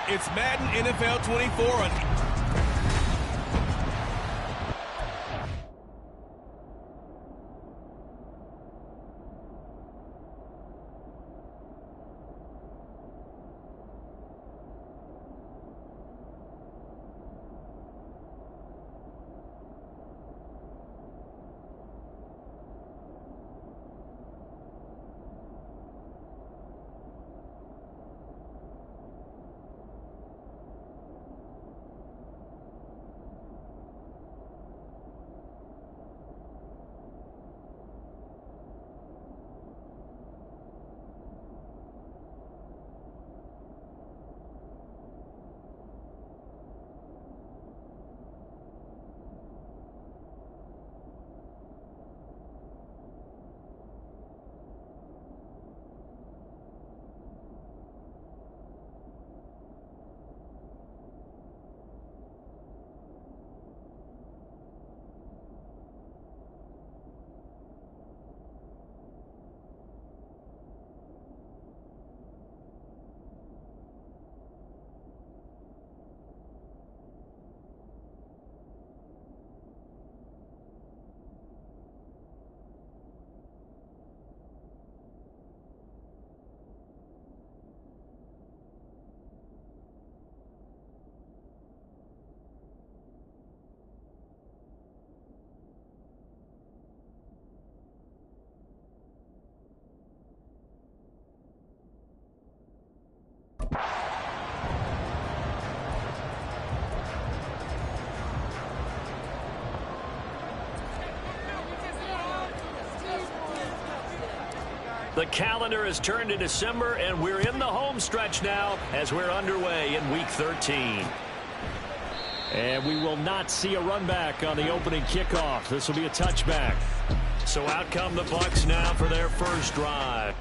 It's Madden NFL 24. The calendar has turned to December, and we're in the home stretch now as we're underway in Week 13. And we will not see a run back on the opening kickoff. This will be a touchback. So out come the Bucs now for their first drive.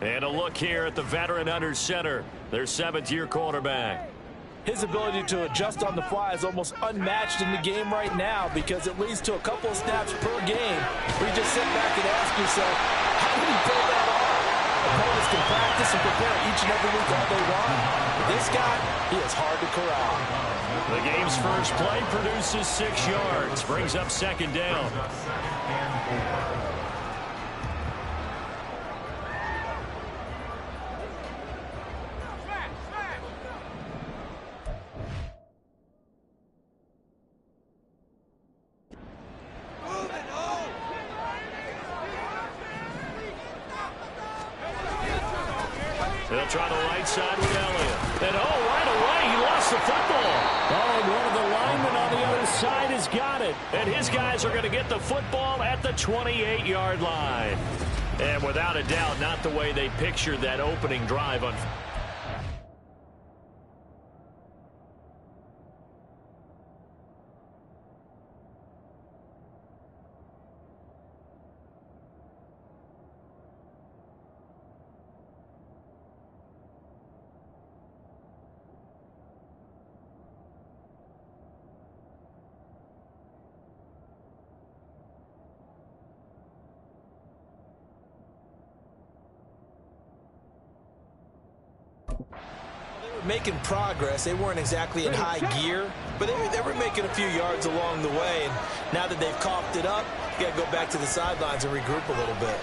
And a look here at the veteran under center, their seventh-year quarterback. His ability to adjust on the fly is almost unmatched in the game right now because it leads to a couple of snaps per game where you just sit back and ask yourself, how did he pull that off? Opponents can practice and prepare each and every week all they want. This guy, he is hard to corral. The game's first play produces 6 yards, brings up second down. They'll try the right side with Elliott. And right away, he lost the football. And one of the linemen on the other side has got it. And his guys are going to get the football at the 28-yard line. And without a doubt, not the way they pictured that opening drive on. Making progress. They weren't exactly in high gear, but they were making a few yards along the way. And now that they've coughed it up, you got to go back to the sidelines and regroup a little bit.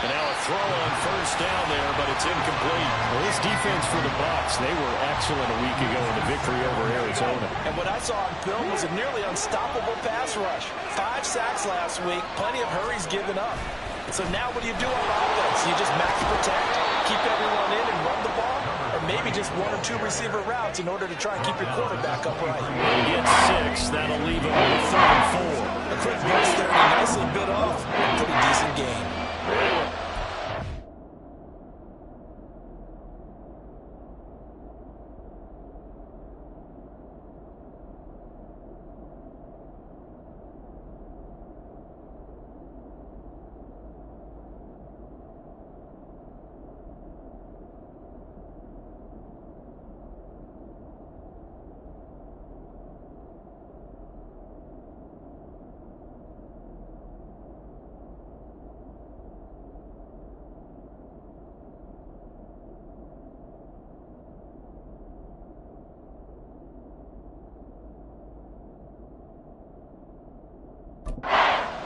And now a throw on first down there, but it's incomplete. Well, this defense for the Bucs, they were excellent a week ago in the victory over Arizona. And what I saw on film was a nearly unstoppable pass rush. 5 sacks last week, plenty of hurries given up. So now what do you do on offense? You just max protect, keep everyone in and run the ball? Or maybe just 1 or 2 receiver routes in order to try and keep your quarterback upright. He gets 6. That'll leave him with 3 and 4. A quick burst there, nicely bit off. A pretty decent game.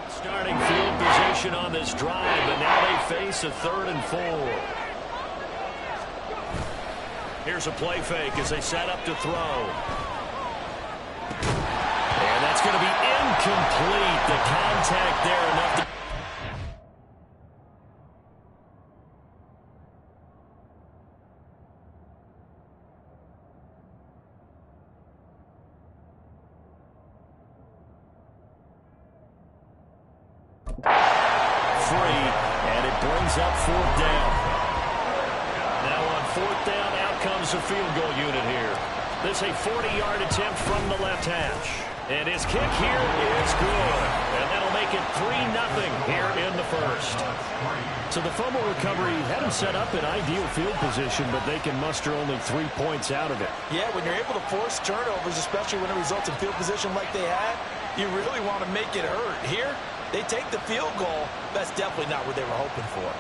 Starting field position on this drive, but now they face a 3rd and 4. Here's a play fake as they set up to throw. And that's going to be incomplete. The contact there enough to... free, and it brings up 4th down. Now on 4th down, out comes the field goal unit here. This is a 40-yard attempt from the left hash. And his kick here is good. And that'll make it 3-0 here in the first. So the fumble recovery had him set up in ideal field position, but they can muster only 3 points out of it. Yeah, when you're able to force turnovers, especially when it results in field position like they had, you really want to make it hurt. Here, they take the field goal. That's definitely not what they were hoping for.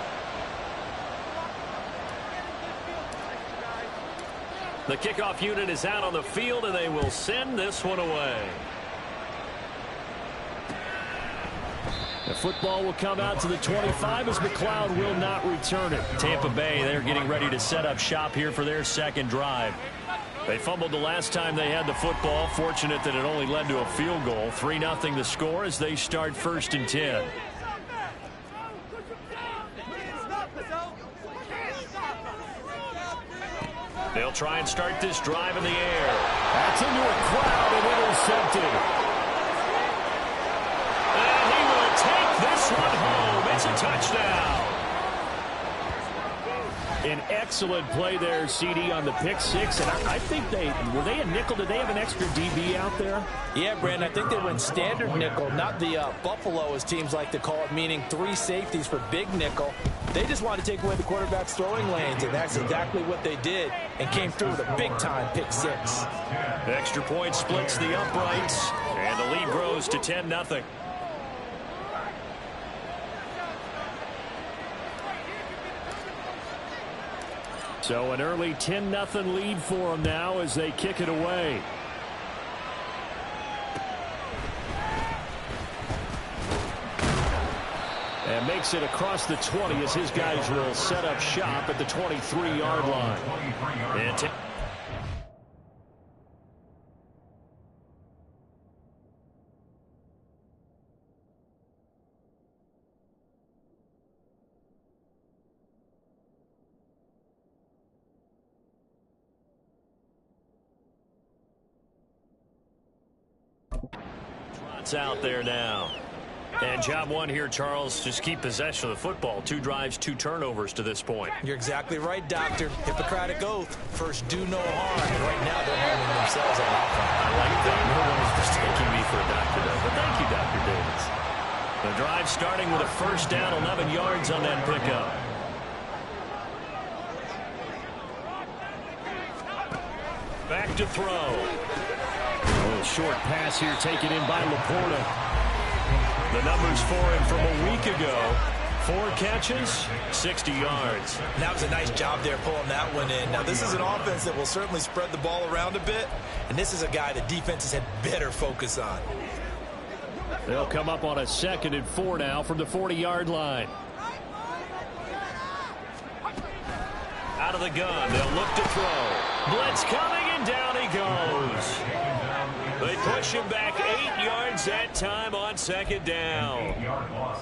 The kickoff unit is out on the field, and they will send this one away. The football will come out to the 25 as McLeod will not return it. Tampa Bay, they're getting ready to set up shop here for their second drive. They fumbled the last time they had the football. Fortunate that it only led to a field goal. 3-0 the score as they start 1st and 10. They'll try and start this drive in the air. That's into a crowd and intercepted. And he will take this one home. It's a touchdown. An excellent play there, CD, on the pick 6. And I think were they a nickel? Did they have an extra DB out there? Yeah, Brandon, I think they were in standard nickel, not the Buffalo, as teams like to call it, meaning 3 safeties for big nickel. They just wanted to take away the quarterback's throwing lanes, and that's exactly what they did, and came through with a big-time pick 6. The extra point splits the uprights, and the lead grows to 10-0. So an early 10-0 lead for them now as they kick it away. And makes it across the 20 as his guys will set up shop at the 23-yard line. And Trots out there now. And job one here, Charles, just keep possession of the football. 2 drives, 2 turnovers to this point. You're exactly right, Doctor. Hippocratic oath. First, do no harm. And right now, they're harming themselves on offense. I like that. No one is mistaking me for a doctor, though. But thank you, Dr. Davis. The drive starting with a 1st down, 11 yards on that pickup. Back to throw. A little short pass here taken in by Laporta. The numbers for him from a week ago. 4 catches, 60 yards. That was a nice job there pulling that one in. Now, this is an offense that will certainly spread the ball around a bit, and this is a guy that defenses had better focus on. They'll come up on a 2nd and 4 now from the 40-yard line. Out of the gun. They'll look to throw. Blitz coming, and down he goes. They push him back 8 yards that time on second down.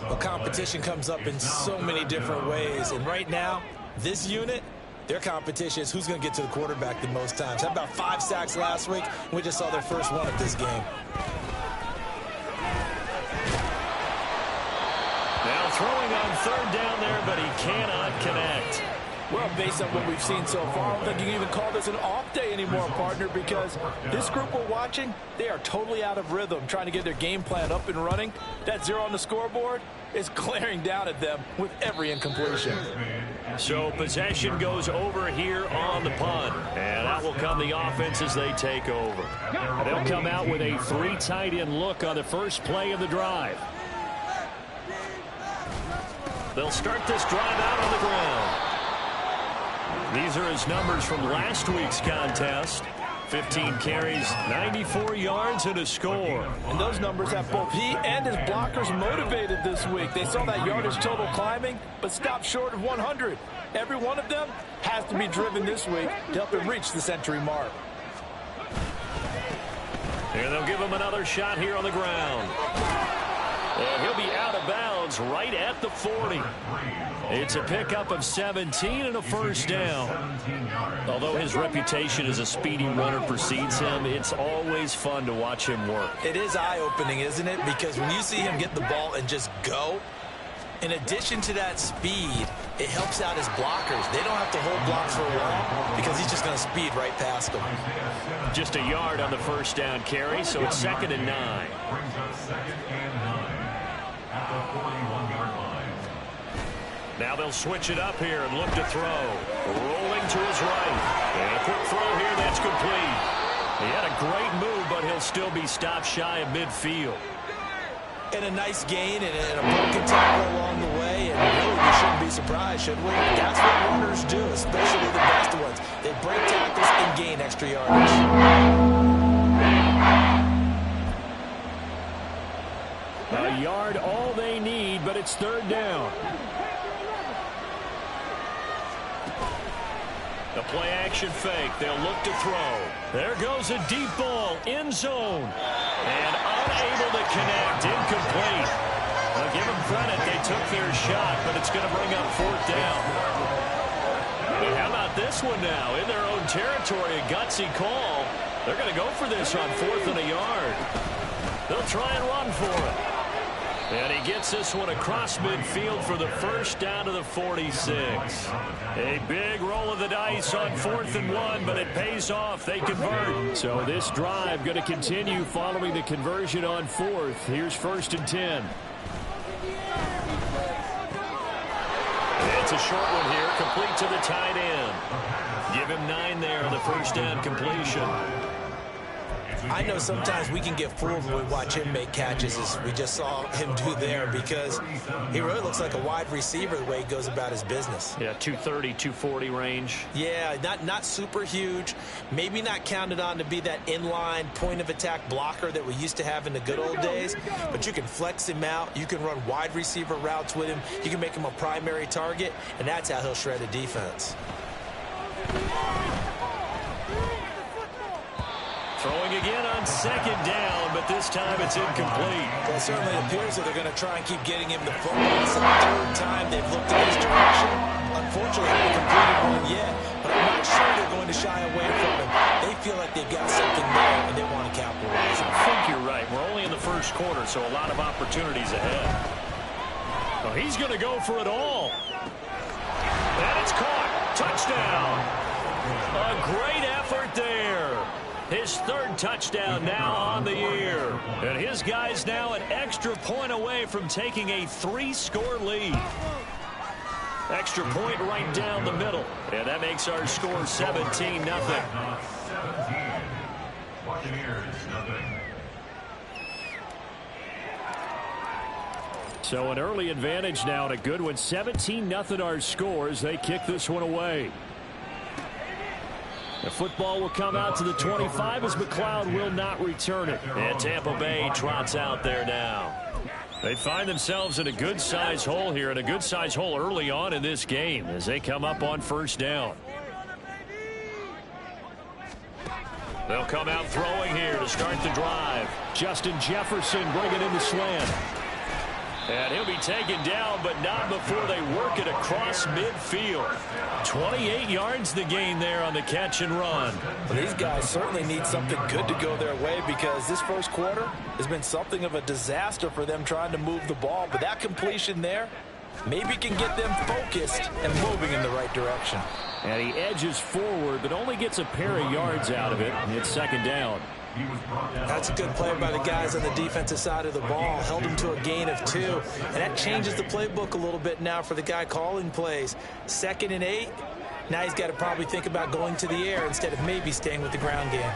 Well, competition comes up in so many different ways. And right now, this unit, their competition is who's going to get to the quarterback the most times. Had about 5 sacks last week. We just saw their first one of this game. Now throwing on third down there, but he cannot connect. Well, based on what we've seen so far, I don't think you can even call this an off day anymore, partner, because this group we're watching, they are totally out of rhythm, trying to get their game plan up and running. That 0 on the scoreboard is glaring down at them with every incompletion. So possession goes over here on the punt, and that will come the offense as they take over. They'll come out with a 3 tight end look on the first play of the drive. They'll start this drive out on the ground. These are his numbers from last week's contest. 15 carries, 94 yards, and a score. And those numbers have both he and his blockers motivated this week. They saw that yardage total climbing, but stopped short of 100. Every one of them has to be driven this week to help him reach the century mark. And they'll give him another shot here on the ground. And he'll be out of bounds right at the 40. It's a pickup of 17 and a first down. Although his reputation as a speedy runner precedes him, it's always fun to watch him work. It is eye-opening, isn't it? Because when you see him get the ball and just go, in addition to that speed, it helps out his blockers. They don't have to hold blocks for long because he's just going to speed right past them. Just a yard on the first down carry, so it's 2nd and 9. Now they'll switch it up here and look to throw. Rolling to his right. And a quick throw here that's complete. He had a great move, but he'll still be stopped shy of midfield. And a nice gain and a broken tackle along the way. And really, we shouldn't be surprised, should we? That's what runners do, especially the best ones. They break tackles and gain extra yardage. A yard all they need, but it's 3rd down. The play-action fake. They'll look to throw. There goes a deep ball. End zone. And unable to connect. Incomplete. I'll give them credit. They took their shot, but it's going to bring up 4th down. And how about this one now? In their own territory, a gutsy call. They're going to go for this on 4th and a yard. They'll try and run for it. And he gets this one across midfield for the first down to the 46. A big roll of the dice on 4th and 1, but it pays off. They convert. So this drive going to continue following the conversion on 4th. Here's 1st and 10. It's a short one here, complete to the tight end. Give him 9 there on the first down completion. I know sometimes we can get fooled when we watch him make catches, as we just saw him do there, because he really looks like a wide receiver the way he goes about his business. Yeah, 230, 240 range. Yeah, not super huge. Maybe not counted on to be that inline point-of-attack blocker that we used to have in the good old days, but you can flex him out. You can run wide receiver routes with him. You can make him a primary target, and that's how he'll shred a defense. Throwing again on 2nd down, but this time it's incomplete. Well, it certainly appears that they're going to try and keep getting him the football. It's the 3rd time they've looked in his direction. Unfortunately, they haven't completed one yet, but I'm not sure they're going to shy away from him. They feel like they've got something there, and they want to capitalize. I think you're right. We're only in the first quarter, so a lot of opportunities ahead. Oh, he's going to go for it all. And it's caught. Touchdown. A great effort there. His 3rd touchdown now on the year. And his guys now an extra point away from taking a 3-score lead. Extra point right down the middle. And that makes our score 17-0. So an early advantage now and a good one. 17-0 our score as they kick this one away. The football will come out to the 25 as McLeod will not return it. And Tampa Bay trots out there now. They find themselves in a good-sized hole here, and a good-sized hole early on in this game as they come up on 1st down. They'll come out throwing here to start the drive. Justin Jefferson bringing in the slant. And he'll be taken down, but not before they work it across midfield. 28 yards the gain there on the catch and run. Well, these guys certainly need something good to go their way because this first quarter has been something of a disaster for them trying to move the ball. But that completion there maybe can get them focused and moving in the right direction. And he edges forward, but only gets a pair of yards out of it. And it's second down. That's a good play by the guys on the defensive side of the ball. Held him to a gain of 2. And that changes the playbook a little bit now for the guy calling plays. 2nd and 8. Now he's got to probably think about going to the air instead of maybe staying with the ground game.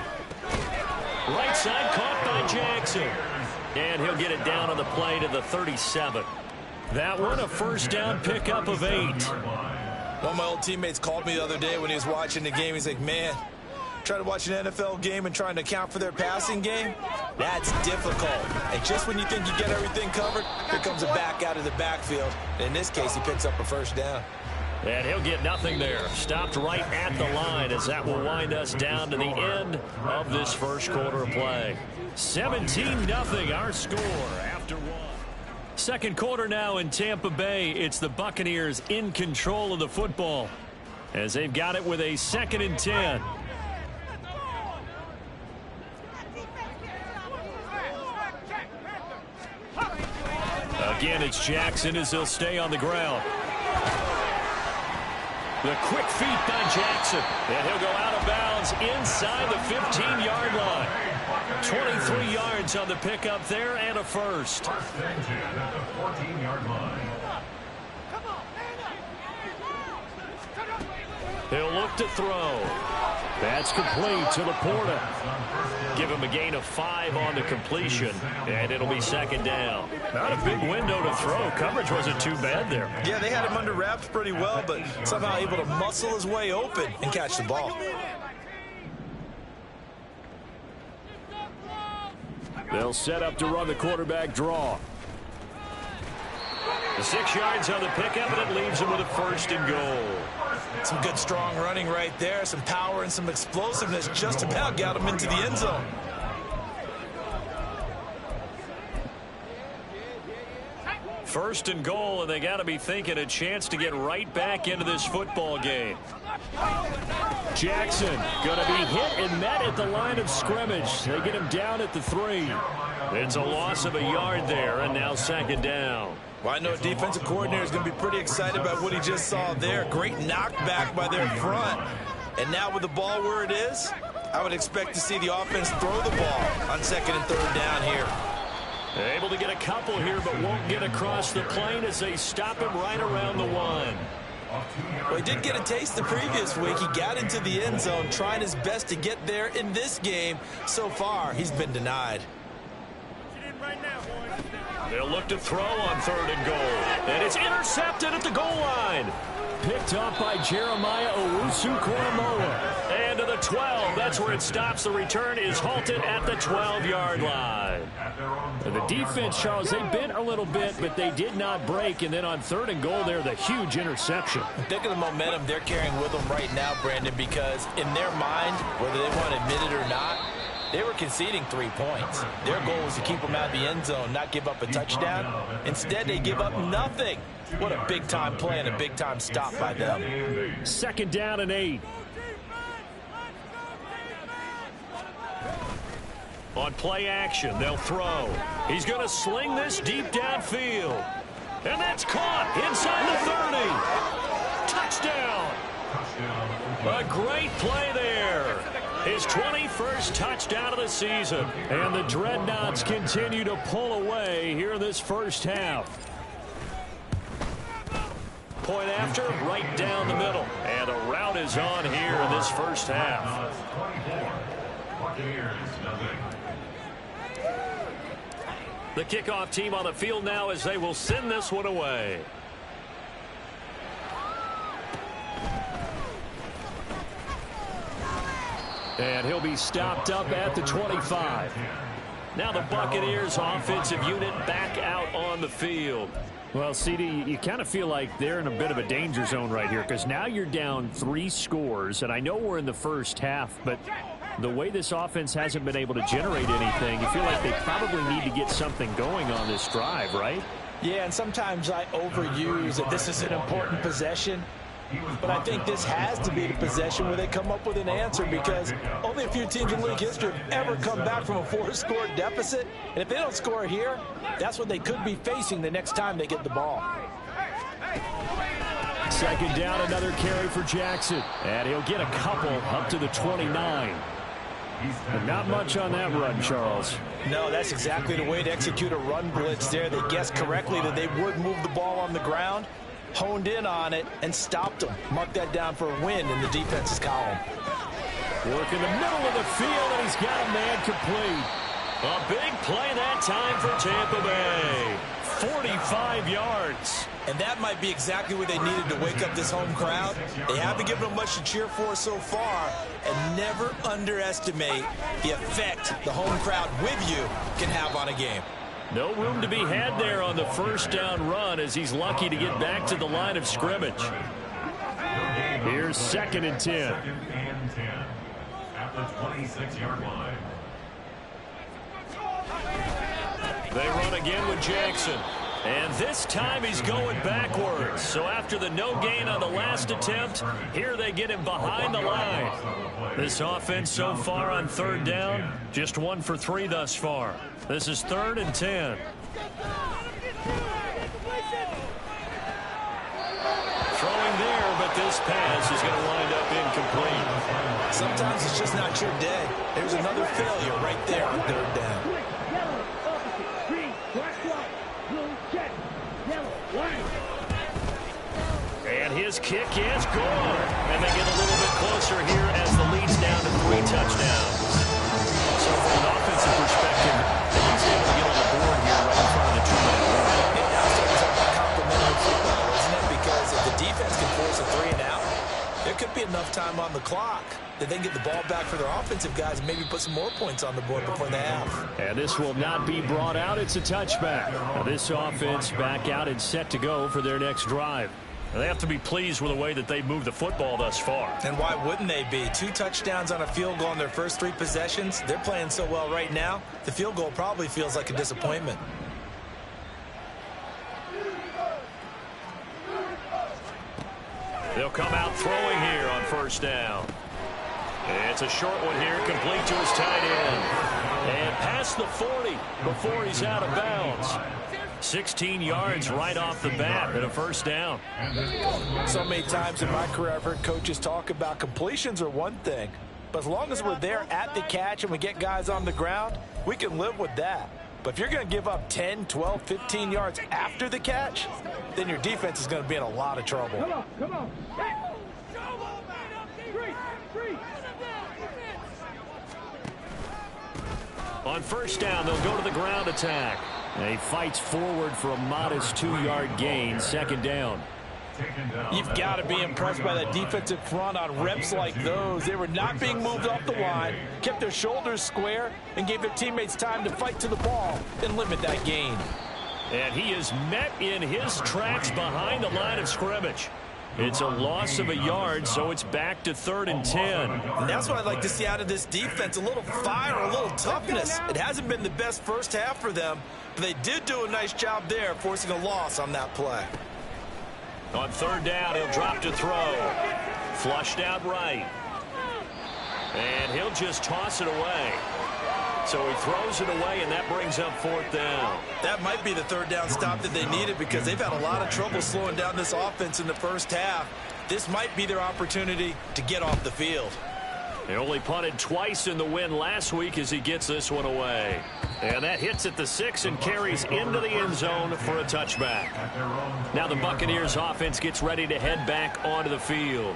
Right side caught by Jackson. And he'll get it down on the play to the 37. That one a first down pickup of 8. One of my old teammates called me the other day when he was watching the game. He's like, man, trying to watch an NFL game and trying to account for their passing game, that's difficult. And just when you think you get everything covered, here comes a back out of the backfield. And in this case, he picks up a first down. And he'll get nothing there. Stopped right at the line as that will wind us down to the end of this first quarter of play. 17-0 our score after 1. Second quarter now in Tampa Bay. It's the Buccaneers in control of the football as they've got it with a 2nd and 10. Again, it's Jackson as he'll stay on the ground. The quick feet by Jackson. And he'll go out of bounds inside the 15-yard line. 23 yards on the pickup there and a first. He'll look to throw. That's complete to Laporta. Give him a gain of 5 on the completion, and it'll be second down. Not a big window to throw. Coverage wasn't too bad there. Yeah, they had him under wraps pretty well, but somehow able to muscle his way open and catch the ball. They'll set up to run the quarterback draw. The 6 yards on the pickup, and it leaves him with a first and goal. Some good strong running right there. Some power and some explosiveness just about got him into the end zone. First and goal, and they got to be thinking a chance to get right back into this football game. Jackson going to be hit and met at the line of scrimmage. They get him down at the 3. It's a loss of a yard there, and now second down. Well, I know a defensive coordinator is going to be pretty excited about what he just saw there. Great knockback by their front. And now with the ball where it is, I would expect to see the offense throw the ball on 2nd and 3rd down here. Able to get a couple here, but won't get across the plane as they stop him right around the 1. Well, he did get a taste the previous week. He got into the end zone, trying his best to get there in this game. So far, he's been denied. They'll look to throw on 3rd and goal. And it's intercepted at the goal line. Picked up by Jeremiah Owusu-Koramoah. And to the 12. That's where it stops. The return is halted at the 12-yard line. The defense, Charles, they bent a little bit, but they did not break. And then on 3rd and goal there, the huge interception. Think of the momentum they're carrying with them right now, Brandon, because in their mind, whether they want to admit it or not, they were conceding 3 points. Their goal was to keep them out of the end zone, not give up a touchdown. Instead, they give up nothing. What a big-time play and a big-time stop by them. 2nd down and 8. On play action, they'll throw. He's going to sling this deep downfield. And that's caught inside the 30. Touchdown. A great play there. His 21st touchdown of the season. And the Dreadnoughts continue to pull away here in this first half. Point after, right down the middle. And a route is on here in this first half. The kickoff team on the field now as they will send this one away. And he'll be stopped up at the 25. Now the Buccaneers offensive unit back out on the field. Well, CD, you kind of feel like they're in a bit of a danger zone right here because now you're down 3 scores. And I know we're in the first half, but the way this offense hasn't been able to generate anything, you feel like they probably need to get something going on this drive, right? Yeah, and sometimes I overuse that this is an important possession. But I think this has to be the possession where they come up with an answer, because only a few teams in league history have ever come back from a 4-score deficit. And if they don't score here, that's what they could be facing the next time they get the ball. Second down, another carry for Jackson. And he'll get a couple up to the 29. And not much on that run, Charles. No, that's exactly the way to execute a run blitz there. They guessed correctly that they would move the ball on the ground, honed in on it, and stopped them. Mark that down for a win in the defense's column. Work in the middle of the field, and he's got a man complete. A big play that time for Tampa Bay. 45 yards. And that might be exactly what they needed to wake up this home crowd. They haven't given them much to cheer for so far, and never underestimate the effect the home crowd with you can have on a game. No room to be had there on the first down run, as he's lucky to get back to the line of scrimmage. Here's 2nd and 10. At the 26-yard line. They run again with Jackson. And this time he's going backwards. So after the no gain on the last attempt, here they get him behind the line. This offense so far on 3rd down, just 1 for 3 thus far. This is 3rd and 10. Throwing there, but this pass is going to wind up incomplete. Sometimes it's just not your day. There's another failure right there on 3rd down. And his kick is good. And they get a little bit closer here as the lead's down to 3 touchdowns. So from an offensive perspective, at least able to get on the board here right in front of the 2-minute warning. And now it's talking about complimentary football, isn't it? Because if the defense can force a 3 and out, there could be enough time on the clock that they can get the ball back for their offensive guys and maybe put some more points on the board before the half. And this will not be brought out. It's a touchback. Now this offense back out and set to go for their next drive. They have to be pleased with the way that they've moved the football thus far. And why wouldn't they be? 2 touchdowns on a field goal in their first 3 possessions. They're playing so well right now, the field goal probably feels like a disappointment. They'll come out throwing here on 1st down. It's a short one here, complete to his tight end. And past the 40 before he's out of bounds. 16 yards right off the bat and a 1st down. So many times in my career I've heard coaches talk about completions are one thing, but as long as we're there at the catch and we get guys on the ground, we can live with that. But if you're going to give up 10, 12, 15 yards after the catch, then your defense is going to be in a lot of trouble. Come on. On 1st down, they'll go to the ground attack. And he fights forward for a modest 2-yard gain. 2nd down. You've got to be impressed by that defensive front on reps like those. They were not being moved off the line, kept their shoulders square, and gave their teammates time to fight to the ball and limit that gain. And he is met in his tracks behind the line of scrimmage. It's a loss of a yard, so it's back to 3rd and 10. And that's what I'd like to see out of this defense, a little fire, a little toughness. It hasn't been the best first half for them, but they did do a nice job there, forcing a loss on that play. On 3rd down, he'll drop to throw. Flushed out right. And he'll just toss it away. So he throws it away, and that brings up 4th down. That might be the 3rd down stop that they needed, because they've had a lot of trouble slowing down this offense in the first half. This might be their opportunity to get off the field. He only punted twice in the win last week as he gets this one away. And that hits at the 6 and carries into the end zone for a touchback. Now the Buccaneers offense gets ready to head back onto the field.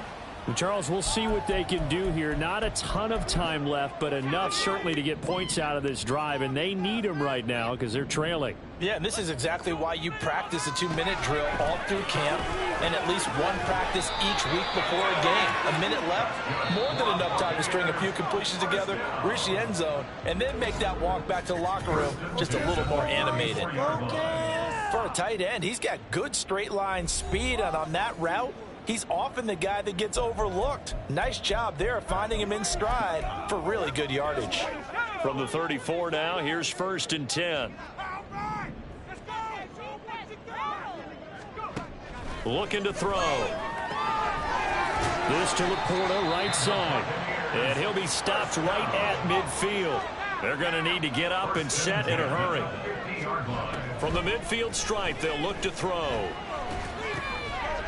Charles, we'll see what they can do here. Not a ton of time left, but enough certainly to get points out of this drive, and they need them right now because they're trailing. Yeah, and this is exactly why you practice a 2-minute drill all through camp and at least one practice each week before a game. A minute left, more than enough time to string a few completions together, reach the end zone, and then make that walk back to the locker room just a little more animated. For a tight end, he's got good straight line speed, and on that route, He's often the guy that gets overlooked. Nice job there finding him in stride for really good yardage. From the 34 now, here's 1st and 10. Looking to throw. This to Laporta, right side. And he'll be stopped right at midfield. They're going to need to get up and set in a hurry. From the midfield stripe, they'll look to throw.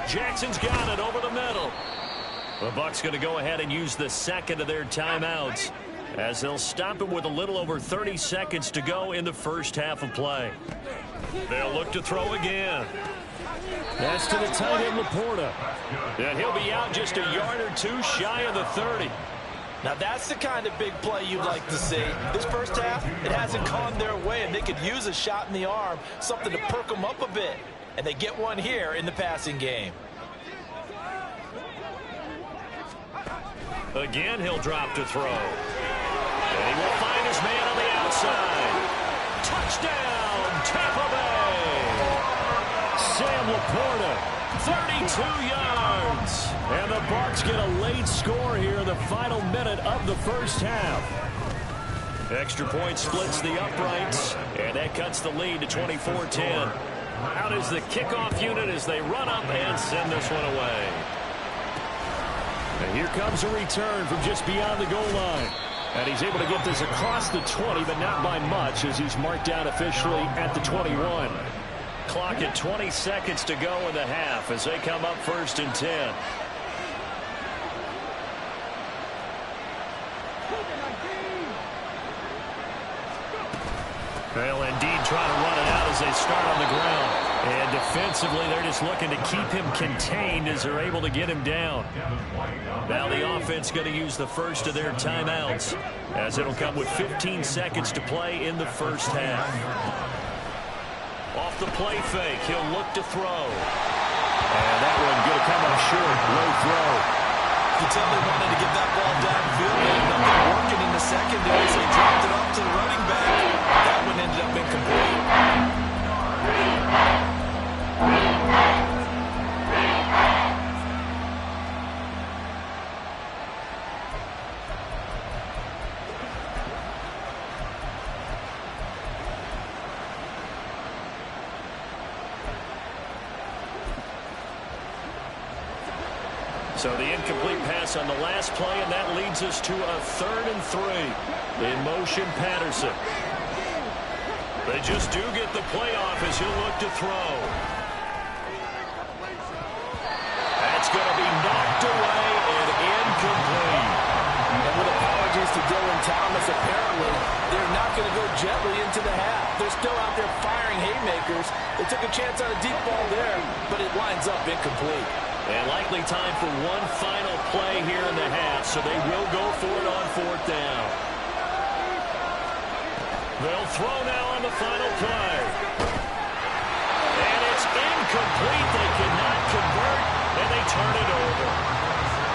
Jackson's got it over the middle. The Bucs going to go ahead and use the second of their timeouts as they'll stop him with a little over 30 seconds to go in the first half of play. They'll look to throw again. That's to the tight end, Laporta. And he'll be out just a yard or two shy of the 30. Now that's the kind of big play you'd like to see. This first half, it hasn't gone their way, and they could use a shot in the arm, something to perk them up a bit. And they get one here in the passing game. Again, he'll drop to throw. And he will find his man on the outside. Touchdown, Tampa Bay! Sam Laporta, 32 yards. and the Bucs get a late score here in the final minute of the first half. Extra point splits the uprights, and that cuts the lead to 24-10. Out is the kickoff unit as they run up and send this one away. And here comes a return from just beyond the goal line. And he's able to get this across the 20, but not by much, as he's marked down officially at the 21. Clock at 20 seconds to go in the half as they come up 1st and 10. They'll indeed try to run it out as they start on the ground. And defensively, they're just looking to keep him contained as they're able to get him down. Now the offense going to use the first of their timeouts as it'll come with 15 seconds to play in the first half. Off the play fake, he'll look to throw. And that one going to come up short. Low throw. You can tell they wanted to get that ball downfield. They ended up working in the secondary, so he dropped it off to the running back. That one ended up incomplete. So the incomplete pass on the last play, and that leads us to a 3rd and 3. In motion, Patterson. They just do get the play off as he'll look to throw. That's going to be knocked away and incomplete. And with apologies to Dylan Thomas, apparently they're not going to go gently into the half. They're still out there firing haymakers. They took a chance on a deep ball there, but it lines up incomplete. And likely time for one final play here in the half, so they will go for it on 4th down. They'll throw now on the final play. And it's incomplete. They cannot convert, and they turn it over.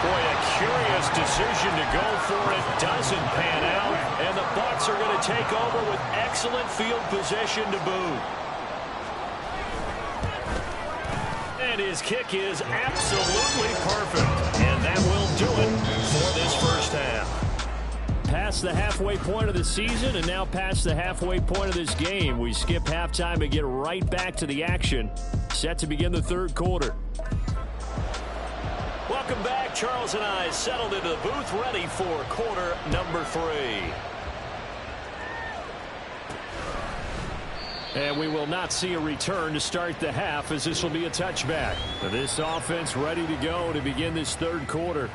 Boy, a curious decision to go for it. Doesn't pan out, and the Bucs are going to take over with excellent field position to boot. And his kick is absolutely perfect. And that will do it for this first half. Past the halfway point of the season and now past the halfway point of this game. We skip halftime and get right back to the action. Set to begin the 3rd quarter. Welcome back. Charles and I settled into the booth ready for quarter number 3. And we will not see a return to start the half, as this will be a touchback. This offense ready to go to begin this 3rd quarter.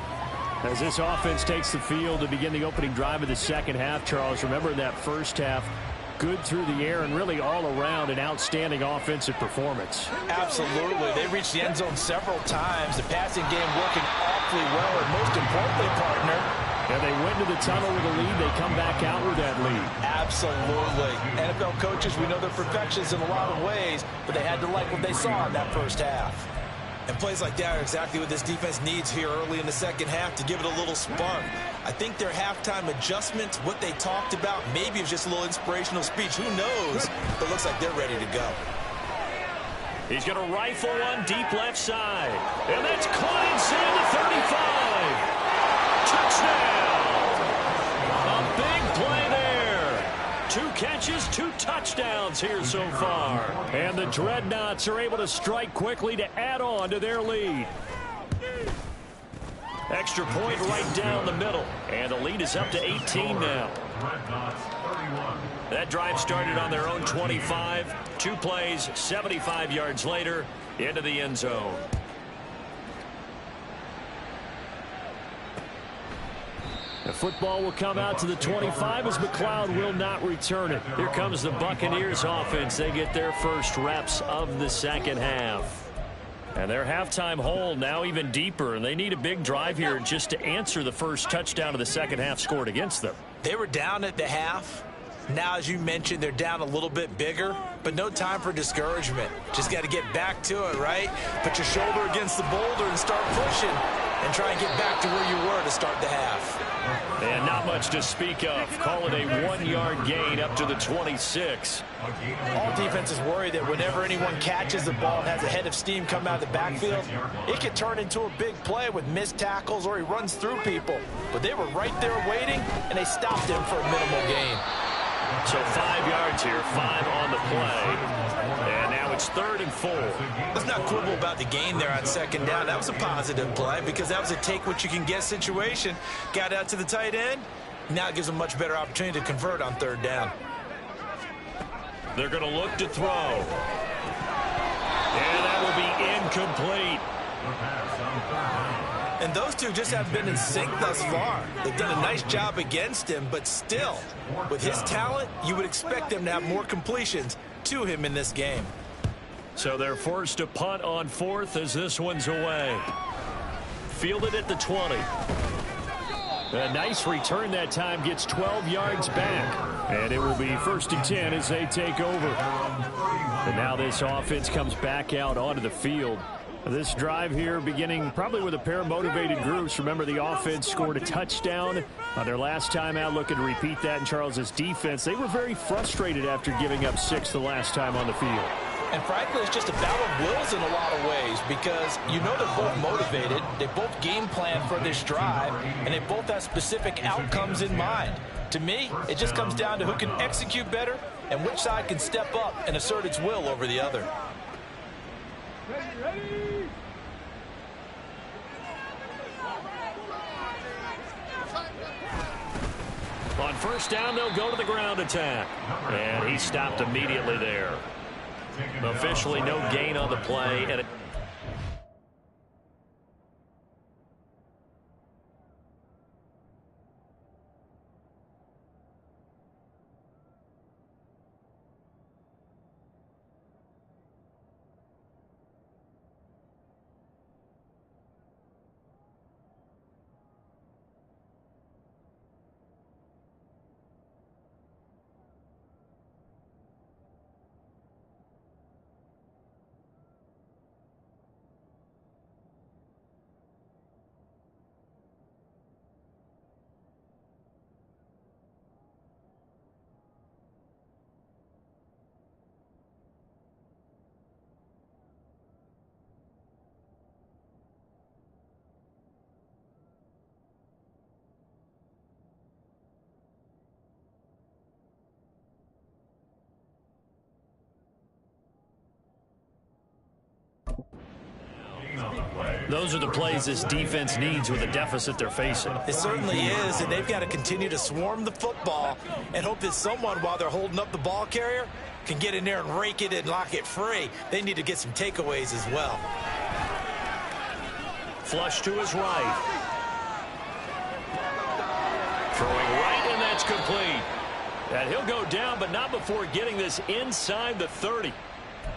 As this offense takes the field to begin the opening drive of the second half, Charles, remember in that first half, good through the air and really all around an outstanding offensive performance. Absolutely. They reached the end zone several times. The passing game working awfully well, and most importantly, partner, and they went to the tunnel with a lead. They come back out with that lead. Absolutely. NFL coaches, we know they're perfectionists in a lot of ways, but they had to like what they saw in that first half. And plays like that are exactly what this defense needs here early in the second half to give it a little spark. I think their halftime adjustments, what they talked about, maybe it was just a little inspirational speech. Who knows? But it looks like they're ready to go. He's going to rifle one deep left side. And that's caught inside the 35. Touchdown. A big play there. 2 catches, 2 touchdowns here so far. And the Dreadnoughts are able to strike quickly to add on to their lead. Extra point right down the middle. And the lead is up to 18 now. That drive started on their own 25. 2 plays, 75 yards later, into the end zone. The football will come out to the 25 as McLeod will not return it. Here comes the Buccaneers offense. They get their first reps of the second half. And their halftime hole now even deeper, and they need a big drive here just to answer the first touchdown of the second half scored against them. They were down at the half. Now, as you mentioned, they're down a little bit bigger, but no time for discouragement. Just got to get back to it, right? Put your shoulder against the boulder and start pushing and try and get back to where you were to start the half. And not much to speak of. Call it a 1-yard gain up to the 26. All defenses worry that whenever anyone catches the ball and has a head of steam come out of the backfield, it could turn into a big play with missed tackles or he runs through people. But they were right there waiting, and they stopped him for a minimal gain. So 5 yards here, 5 on the play. And now it's 3rd and 4. Let's not quibble about the gain there on second down. That was a positive play because that was a take-what-you-can-get situation. Got out to the tight end. Now it gives them a much better opportunity to convert on 3rd down. They're going to look to throw. And that will be incomplete. And those two just haven't been in sync thus far. They've done a nice job against him, but still, with his talent, you would expect them to have more completions to him in this game. So they're forced to punt on 4th as this one's away. Fielded at the 20. A nice return that time, gets 12 yards back. And it will be 1st and 10 as they take over. And now this offense comes back out onto the field. This drive here beginning probably with a pair of motivated groups. Remember, the offense scored a touchdown on their last time out. Looking to repeat that in Charles's defense. They were very frustrated after giving up 6 the last time on the field. And frankly, it's just a battle of wills in a lot of ways because you know they're both motivated. They both game plan for this drive, and they both have specific outcomes in mind. To me, it just comes down to who can execute better and which side can step up and assert its will over the other. On 1st down, they'll go to the ground attack. And he stopped immediately there. Officially no gain on the play. And those are the plays this defense needs with the deficit they're facing. It certainly is, and they've got to continue to swarm the football and hope that someone, while they're holding up the ball carrier, can get in there and rake it and lock it free. They need to get some takeaways as well. Flush to his right. Throwing right, and that's complete. And he'll go down, but not before getting this inside the 30.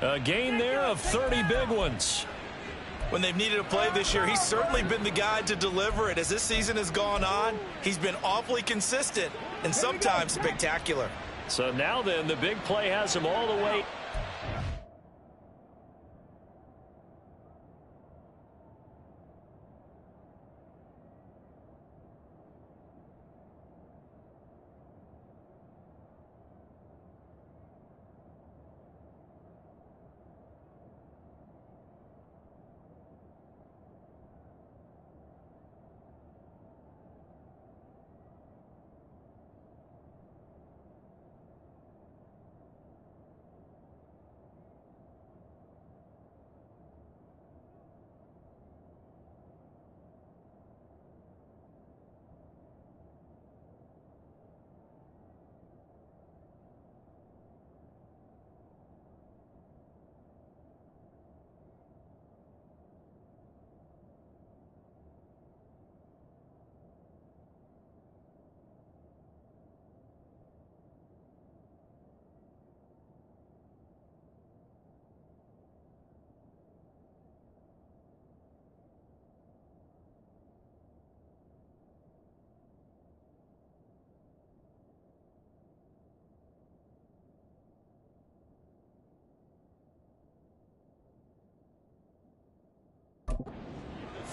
A gain there of 30 big ones. When they've needed a play this year, he's certainly been the guy to deliver it. As this season has gone on, he's been awfully consistent and sometimes spectacular. So now then, the big play has him all the way.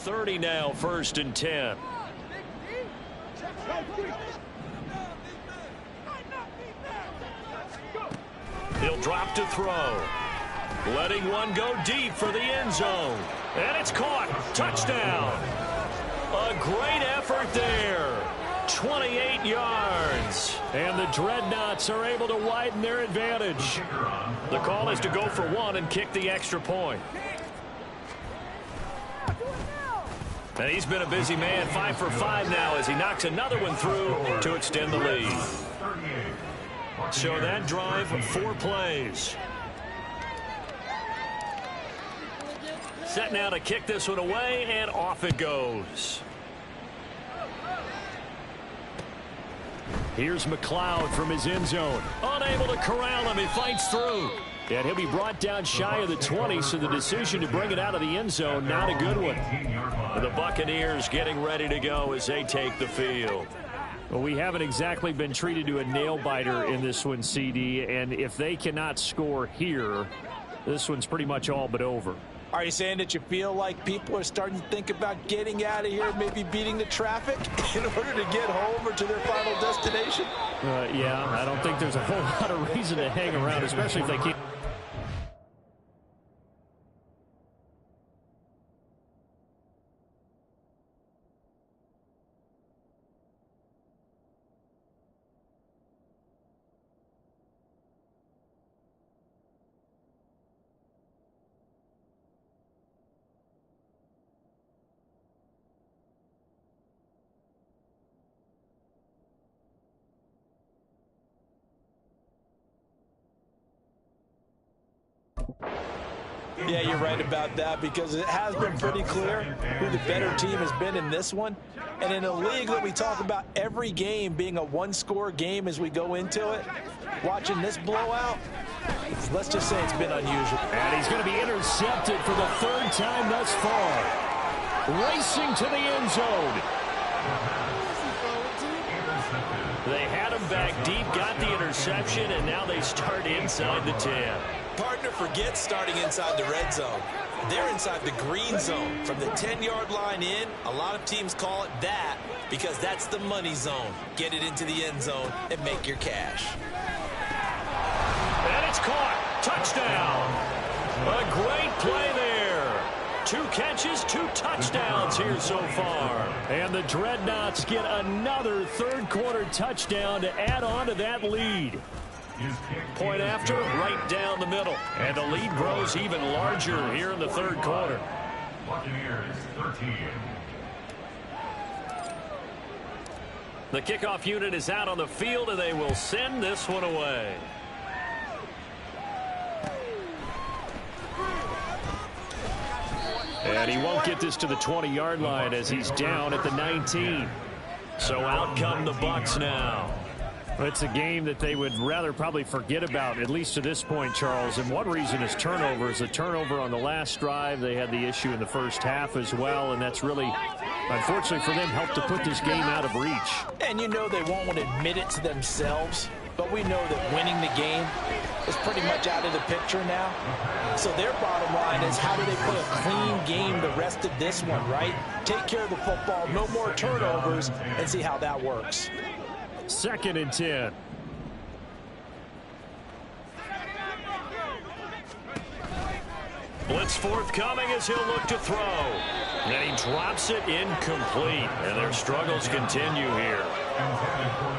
30 now, 1st and 10. He'll drop to throw. Letting one go deep for the end zone. And it's caught. Touchdown. A great effort there. 28 yards. And the Dreadnoughts are able to widen their advantage. The call is to go for one and kick the extra point. And he's been a busy man, 5 for 5 now as he knocks another one through to extend the lead. So that drive, 4 plays. Set now to kick this one away, and off it goes. Here's McLeod from his end zone. Unable to corral him. He fights through. And he'll be brought down shy of the 20, so the decision to bring it out of the end zone, not a good one. And the Buccaneers getting ready to go as they take the field. Well, we haven't exactly been treated to a nail-biter in this one, CD, and if they cannot score here, this one's pretty much all but over. Are you saying that you feel like people are starting to think about getting out of here, maybe beating the traffic in order to get home or to their final destination? Yeah, I don't think there's a whole lot of reason to hang around, especially if they keep... Yeah, you're right about that because it has been pretty clear who the better team has been in this one. And in a league that we talk about every game being a one-score game as we go into it, watching this blowout, let's just say it's been unusual. And he's going to be intercepted for the 3rd time thus far. Racing to the end zone. They had him back deep, got the interception, and now they start inside the 10. Partner forgets starting inside the red zone. They're inside the green zone. From the 10-yard line in, a lot of teams call it that because that's the money zone. Get it into the end zone and make your cash. And it's caught. Touchdown. A great play there. 2 catches, 2 touchdowns here so far. And the Dreadnoughts get another 3rd quarter touchdown to add on to that lead. Point after, right down the middle. And the lead grows even larger here in the 3rd quarter. Buccaneers 13. The kickoff unit is out on the field, and they will send this one away. And he won't get this to the 20-yard line as he's down at the 19. So out come the Bucs now. It's a game that they would rather probably forget about, at least to this point, Charles. And one reason is turnovers. The turnover on the last drive, they had the issue in the first half as well, and that's really, unfortunately for them, helped to put this game out of reach. And you know they won't want to admit it to themselves, but we know that winning the game is pretty much out of the picture now. So their bottom line is how do they play a clean game the rest of this one, right? Take care of the football, no more turnovers, and see how that works. 2nd and 10. Blitz forthcoming as he'll look to throw. And he drops it incomplete. And their struggles continue here.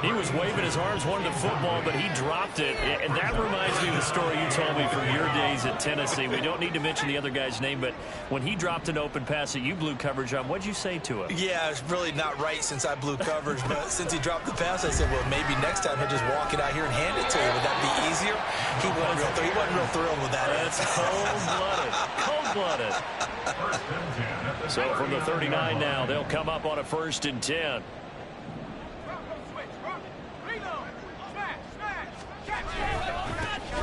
He was waving his arms, wanting the football, but he dropped it. And that reminds me of the story you told me from your days at Tennessee. We don't need to mention the other guy's name, but when he dropped an open pass that you blew coverage on, what'd you say to him? Yeah, it's really not right since I blew coverage, but since he dropped the pass, I said, well, maybe next time he'll just walk it out here and hand it to you. Would that be easier? He wasn't real thrilled with that. That's cold-blooded. Cold-blooded. So from the 39 now, they'll come up on a 1st and 10.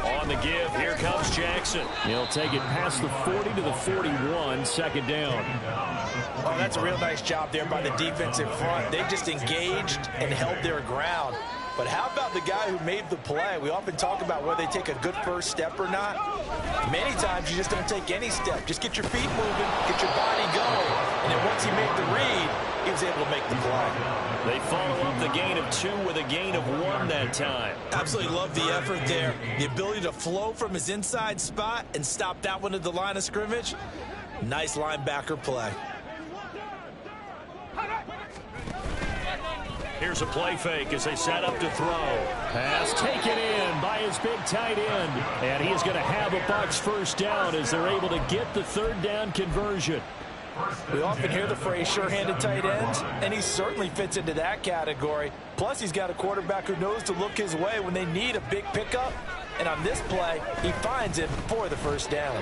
On the give, here comes Jackson. He'll take it past the 40 to the 41, 2nd down. Oh, that's a real nice job there by the defensive front. They just engaged and held their ground. But how about the guy who made the play? We often talk about whether they take a good first step or not. Many times you just don't take any step. Just get your feet moving, get your body going. And then once he made the read, he was able to make the play. They follow up the gain of 2 with a gain of 1 that time. Absolutely love the effort there. The ability to flow from his inside spot and stop that one at the line of scrimmage. Nice linebacker play. Here's a play fake as they set up to throw. Pass taken in by his big tight end. And he is going to have a Bucs first down as they're able to get the third down conversion. We often hear the phrase sure-handed tight ends, and he certainly fits into that category. Plus, he's got a quarterback who knows to look his way when they need a big pickup. And on this play, he finds it for the first down.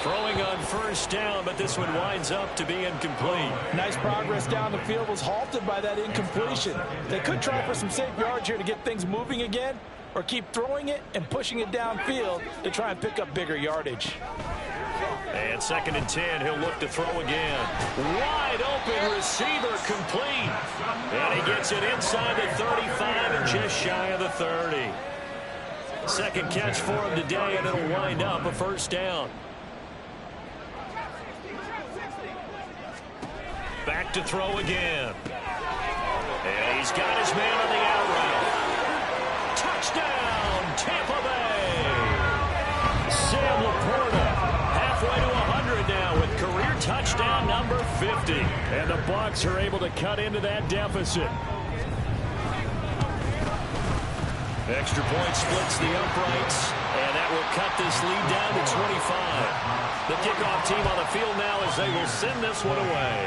Throwing on first down, but this one winds up to be incomplete. Nice progress down the field was halted by that incompletion. They could try for some safe yards here to get things moving again, or keep throwing it and pushing it downfield to try and pick up bigger yardage. And 2nd and 10, he'll look to throw again. Wide open receiver complete. And he gets it inside the 35 and just shy of the 30. Second catch for him today, and it'll wind up a first down. Back to throw again. And he's got his man on the out route. Touchdown, Tampa Bay. Sam Laporta halfway to 100 now with career touchdown number 50. And the Bucs are able to cut into that deficit. Extra point splits the uprights, and that will cut this lead down to 25. The kickoff team on the field now as they will send this one away.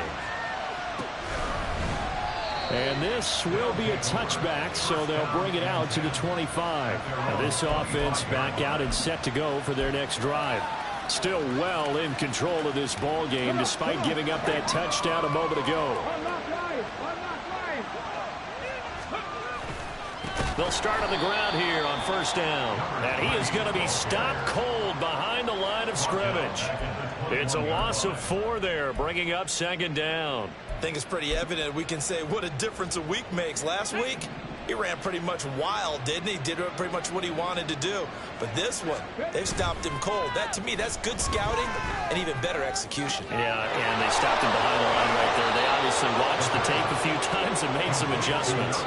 And this will be a touchback, so they'll bring it out to the 25. Now this offense back out and set to go for their next drive. Still well in control of this ball game despite giving up that touchdown a moment ago. They'll start on the ground here on first down. And he is going to be stopped cold behind the line of scrimmage. It's a loss of 4 there, bringing up 2nd down. I think it's pretty evident we can say what a difference a week makes. Last week, he ran pretty much wild, didn't he? Did pretty much what he wanted to do. But this one, they've stopped him cold. That, to me, that's good scouting and even better execution. Yeah, and they stopped him behind the line right there. They obviously watched the tape a few times and made some adjustments.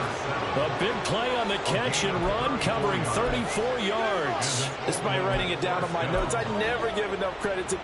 A big play on the catch and run, covering 34 yards. Despite writing it down on my notes, I never give enough credit to...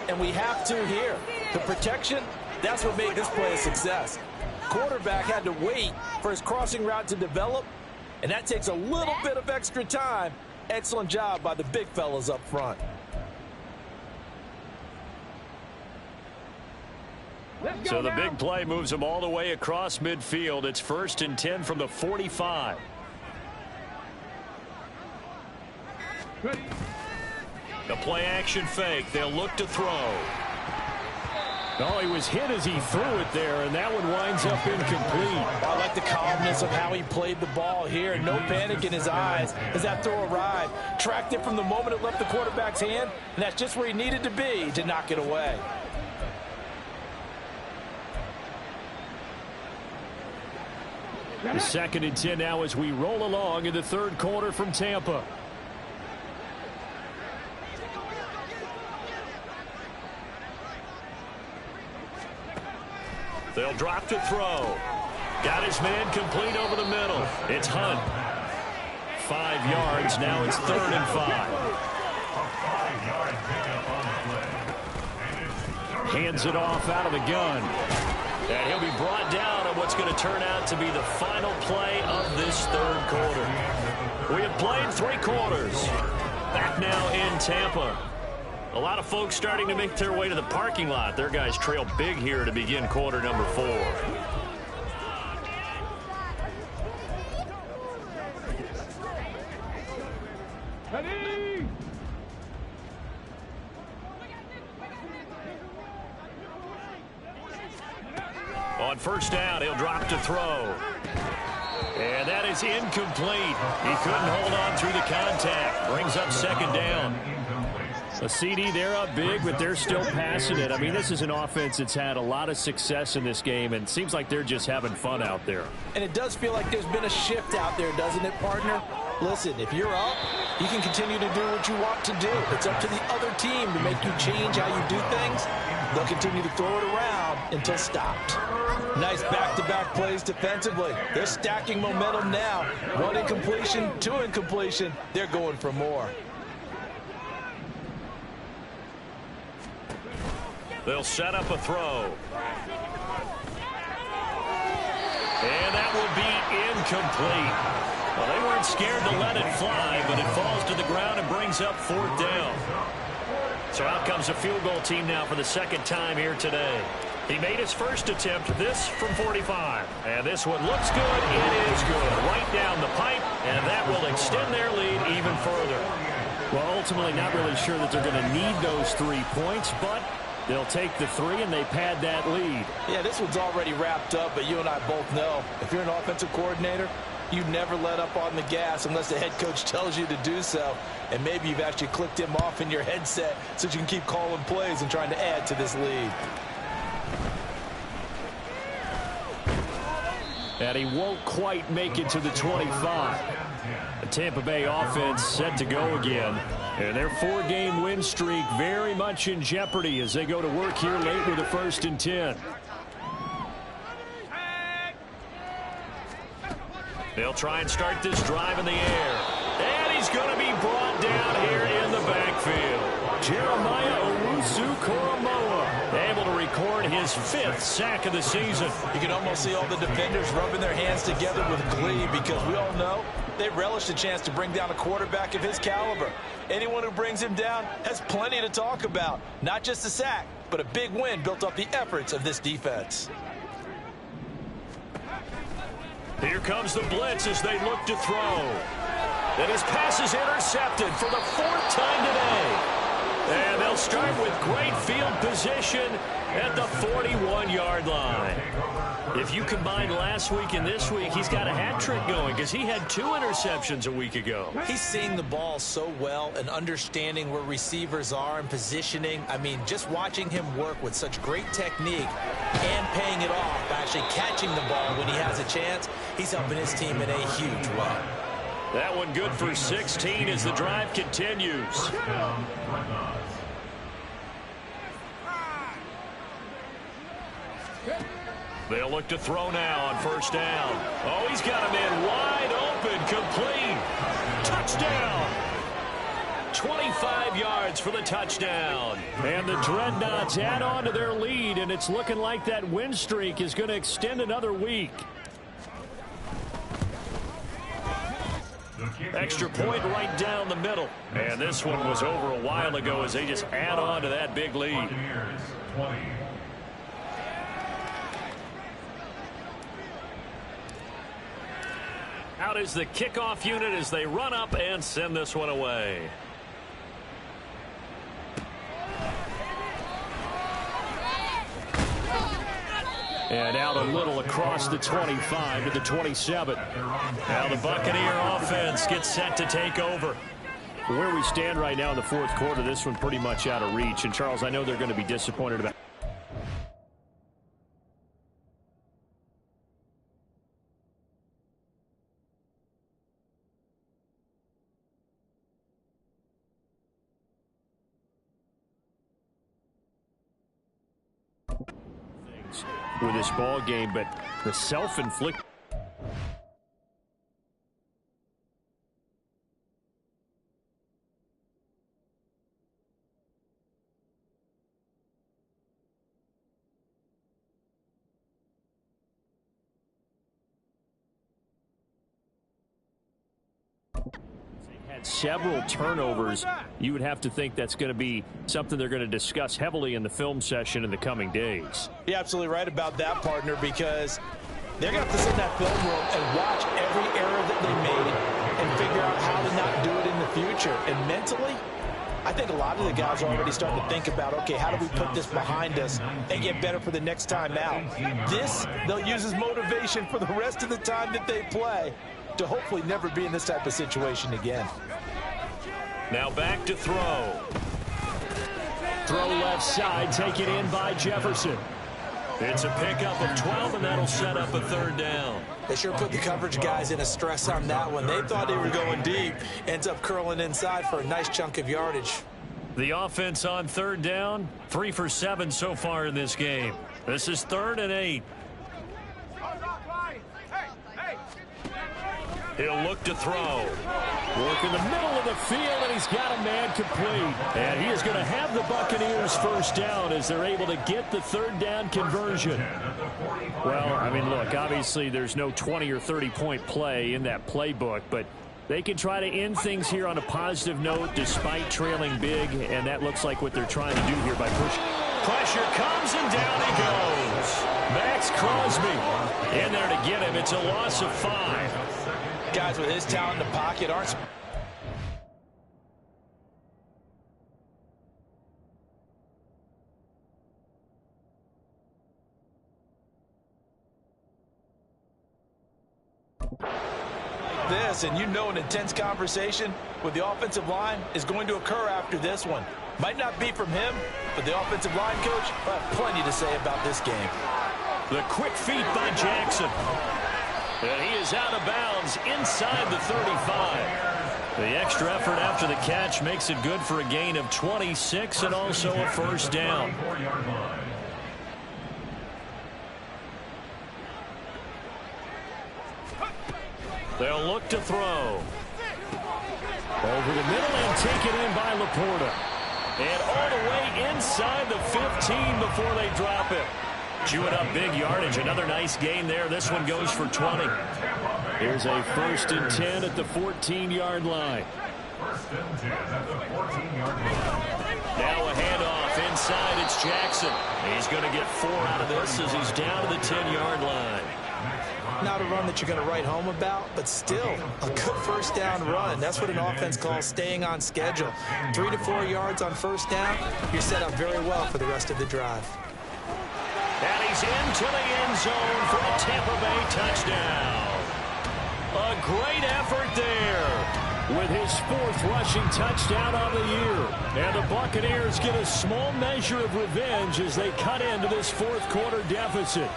And we have to here. The protection, that's what made this play a success. Quarterback had to wait for his crossing route to develop, and that takes a little bit of extra time. Excellent job by the big fellas up front. So the big play moves them all the way across midfield. It's 1st and 10 from the 45. The play action fake. They'll look to throw. Oh, he was hit as he threw it there, and that one winds up incomplete. I like the calmness of how he played the ball here. No panic in his eyes as that throw arrived. Tracked it from the moment it left the quarterback's hand, and that's just where he needed to be to knock it away. The 2nd and 10 now as we roll along in the 3rd quarter from Tampa. They'll drop to throw. Got his man complete over the middle. It's Hunt. 5 yards. Now it's 3rd and 5. Hands it off out of the gun. And he'll be brought down on what's going to turn out to be the final play of this 3rd quarter. We have played 3 quarters. Back now in Tampa. A lot of folks starting to make their way to the parking lot. Their guys trail big here to begin quarter number 4. Ready? On first down, he'll drop to throw. And that is incomplete. He couldn't hold on through the contact. Brings up second down. A CD, they're up big, but they're still passing it. I mean, this is an offense that's had a lot of success in this game, and it seems like they're just having fun out there. And it does feel like there's been a shift out there, doesn't it, partner? Listen, if you're up, you can continue to do what you want to do. It's up to the other team to make you change how you do things. They'll continue to throw it around until stopped. Nice back-to-back plays defensively. They're stacking momentum now. One incompletion, two incompletion. They're going for more. They'll set up a throw. And that will be incomplete. Well, they weren't scared to let it fly, but it falls to the ground and brings up fourth down. So out comes a field goal team now for the second time here today. He made his first attempt, this from 45. And this one looks good. It is good. Right down the pipe, and that will extend their lead even further. Well, ultimately not really sure that they're going to need those 3 points, but they'll take the 3 and they pad that lead. Yeah, this one's already wrapped up, but you and I both know if you're an offensive coordinator, you never let up on the gas unless the head coach tells you to do so. And maybe you've actually clicked him off in your headset so you can keep calling plays and trying to add to this lead. And he won't quite make it to the 25. The Tampa Bay offense set to go again. And their 4-game win streak very much in jeopardy as they go to work here late with a 1st and 10. They'll try and start this drive in the air. And he's going to be brought down here in the backfield. Jeremiah Owusu-Koramoah able to record his 5th sack of the season. You can almost see all the defenders rubbing their hands together with glee because we all know they relish the chance to bring down a quarterback of his caliber. Anyone who brings him down has plenty to talk about. Not just a sack, but a big win built off the efforts of this defense. Here comes the blitz as they look to throw. And his pass is intercepted for the 4th time today. And they'll start with great field position at the 41-yard line. If you combine last week and this week, he's got a hat trick going because he had 2 interceptions a week ago. He's seeing the ball so well and understanding where receivers are and positioning. I mean, just watching him work with such great technique and paying it off by actually catching the ball when he has a chance, he's helping his team in a huge way. That one good for 16 as the drive continues. They'll look to throw now on 1st down. Oh, he's got him in wide open, complete. Touchdown. 25 yards for the touchdown. And the Dreadnoughts add on to their lead, and it's looking like that win streak is going to extend another week. Extra point right down the middle. And this one was over a while ago as they just add on to that big lead. Out is the kickoff unit as they run up and send this one away. And out a little across the 25 to the 27. Now the Buccaneer offense gets set to take over. Where we stand right now in the 4th quarter, this one pretty much out of reach. And, Charles, I know they're going to be disappointed about with this ball game, but the self-inflicted had several turnovers. You would have to think that's going to be something they're going to discuss heavily in the film session in the coming days. You're absolutely right about that, partner, because they're going to have to sit in that film room and watch every error that they made and figure out how to not do it in the future. And mentally, I think a lot of the guys are already starting to think about, okay, how do we put this behind us and get better for the next time out? This, they'll use as motivation for the rest of the time that they play to hopefully never be in this type of situation again. Now back to throw. Throw left side, taken in by Jefferson. It's a pickup of 12, and that'll set up a third down. They sure put the coverage guys in a stress on that one. They thought they were going deep. Ends up curling inside for a nice chunk of yardage. The offense on third down, 3 for 7 so far in this game. This is 3rd and 8. He'll look to throw. Work in the middle of the field, and he's got a man complete. And he is going to have the Buccaneers first down as they're able to get the third down conversion. Well, I mean, look, obviously there's no 20 or 30-point play in that playbook, but they can try to end things here on a positive note despite trailing big, and that looks like what they're trying to do here by pushing. Pressure comes, and down he goes. Max Crosby in there to get him. It's a loss of 5. Guys with his talent in the pocket aren't... this, and you know an intense conversation with the offensive line is going to occur after this one. Might not be from him, but the offensive line coach will have plenty to say about this game. The quick feet by Jackson. And he is out of bounds inside the 35. The extra effort after the catch makes it good for a gain of 26 and also a first down. They'll look to throw. Over the middle and taken in by Laporta. And all the way inside the 15 before they drop it. Chewing up big yardage. Another nice gain there. This one goes for 20. Here's a 1st and 10 at the 14-yard line. Now a handoff inside. It's Jackson. He's going to get 4 out of this as he's down to the 10-yard line. Not a run that you're going to write home about, but still a good first down run. That's what an offense calls staying on schedule. 3 to 4 yards on first down. You're set up very well for the rest of the drive. And he's into the end zone for a Tampa Bay touchdown. A great effort there. With his 4th rushing touchdown of the year. And the Buccaneers get a small measure of revenge as they cut into this 4th quarter deficit.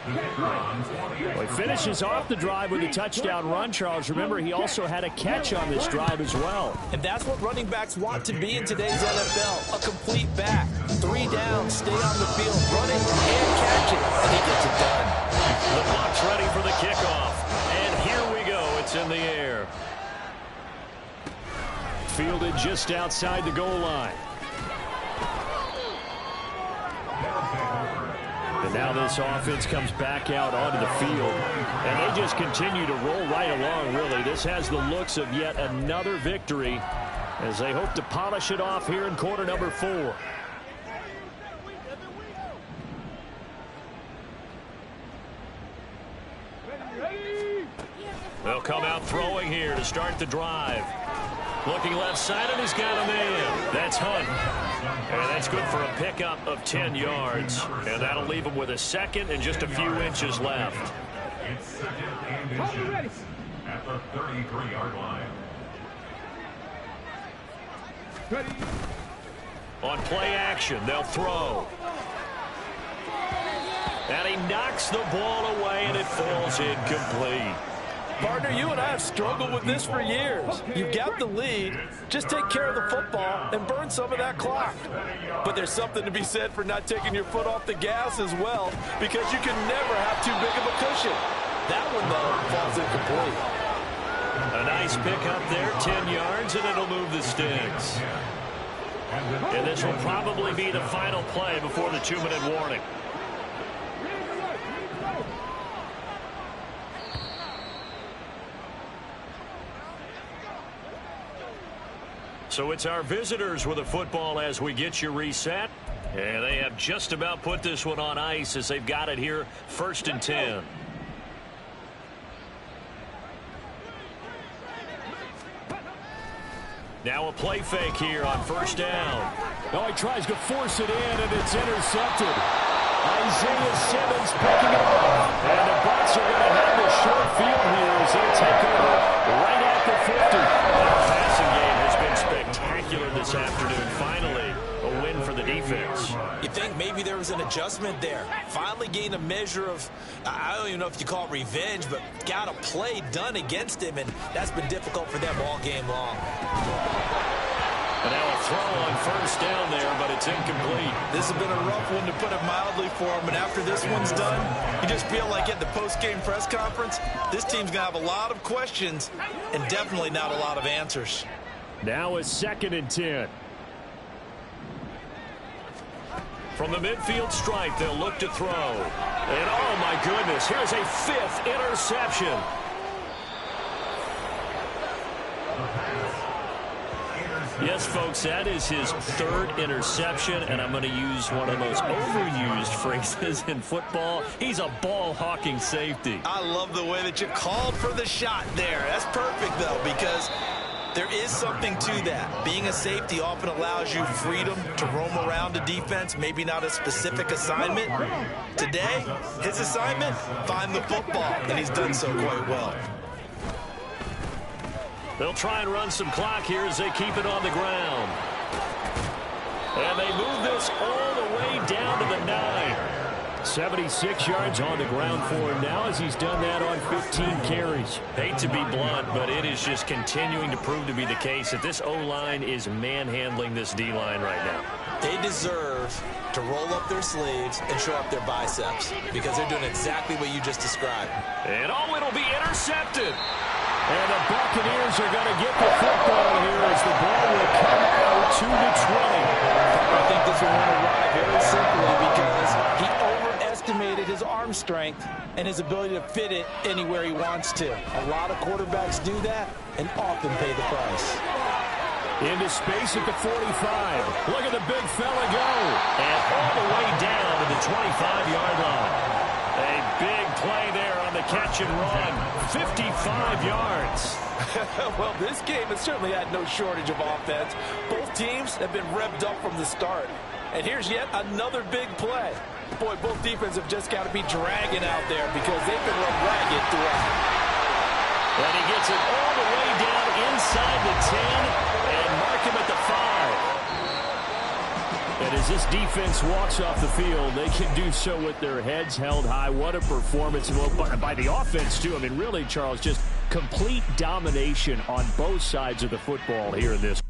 Well, he finishes off the drive with a touchdown run, Charles. Remember, he also had a catch on this drive as well. And that's what running backs want to be in today's NFL, a complete back. 3 down, stay on the field, run it and catch it, and he gets it done. The Bucs ready for the kickoff. And here we go. It's in the air. Fielded just outside the goal line. And now this offense comes back out onto the field. And they just continue to roll right along, really. This has the looks of yet another victory as they hope to polish it off here in quarter number 4. They'll come out throwing here to start the drive. Looking left side, and he's got a man. That's Hunt. And that's good for a pickup of 10 yards. And that'll leave him with a 2nd and just a few inches left. At the 33-yard line. On play action, they'll throw. And he knocks the ball away, and it falls incomplete. Partner, you and I have struggled with this for years. You've got the lead. Just take care of the football and burn some of that clock. But there's something to be said for not taking your foot off the gas as well, because you can never have too big of a cushion. That one, though, falls incomplete. A nice pickup there, 10 yards, and it'll move the sticks. And this will probably be the final play before the 2-minute warning. So it's our visitors with a football as we get you reset. And they have just about put this one on ice as they've got it here, 1st and 10. Now a play fake here on first down. Oh, he tries to force it in, and it's intercepted. Isaiah Simmons picking it up. And the Bucs are going to have the short field here as they take over right at the 50. The passing game has been spectacular this afternoon. Finally, a win for the defense. You think maybe there was an adjustment there. Finally gained a measure of, I don't even know if you call it revenge, but got a play done against him, and that's been difficult for them all game long. And now a throw on first down there, but it's incomplete. This has been a rough one, to put it mildly, for him. And after this one's done, you just feel like at the post-game press conference, this team's going to have a lot of questions and definitely not a lot of answers. Now a 2nd and 10. From the midfield stripe, they'll look to throw. And oh my goodness, here's a 5th interception. Yes, folks, that is his 3rd interception, and I'm going to use one of the most overused phrases in football. He's a ball-hawking safety. I love the way that you called for the shot there. That's perfect, though, because there is something to that. Being a safety often allows you freedom to roam around a defense, maybe not a specific assignment. Today, his assignment, find the football, and he's done so quite well. They'll try and run some clock here as they keep it on the ground. And they move this all the way down to the 9. 76 yards on the ground for him now as he's done that on 15 carries. Hate to be blunt, but it is just continuing to prove to be the case that this O-line is manhandling this D-line right now. They deserve to roll up their sleeves and show up their biceps because they're doing exactly what you just described. And oh, it'll be intercepted. And the Buccaneers are going to get the football here as the ball will come out to the 20. I think this will win a ride very simply because he overestimated his arm strength and his ability to fit it anywhere he wants to. A lot of quarterbacks do that and often pay the price. Into space at the 45. Look at the big fella go. And all the way down to the 25-yard line. A big play there on the catch and run. 55 yards. Well, this game has certainly had no shortage of offense. Both teams have been revved up from the start. And here's yet another big play. Boy, both defenses have just got to be dragging out there because they've been run ragged throughout. And he gets it all the way down inside the 10 and mark him at the 5. And as this defense walks off the field, they can do so with their heads held high. What a performance by the offense, too. I mean, really, Charles, just complete domination on both sides of the football here in this.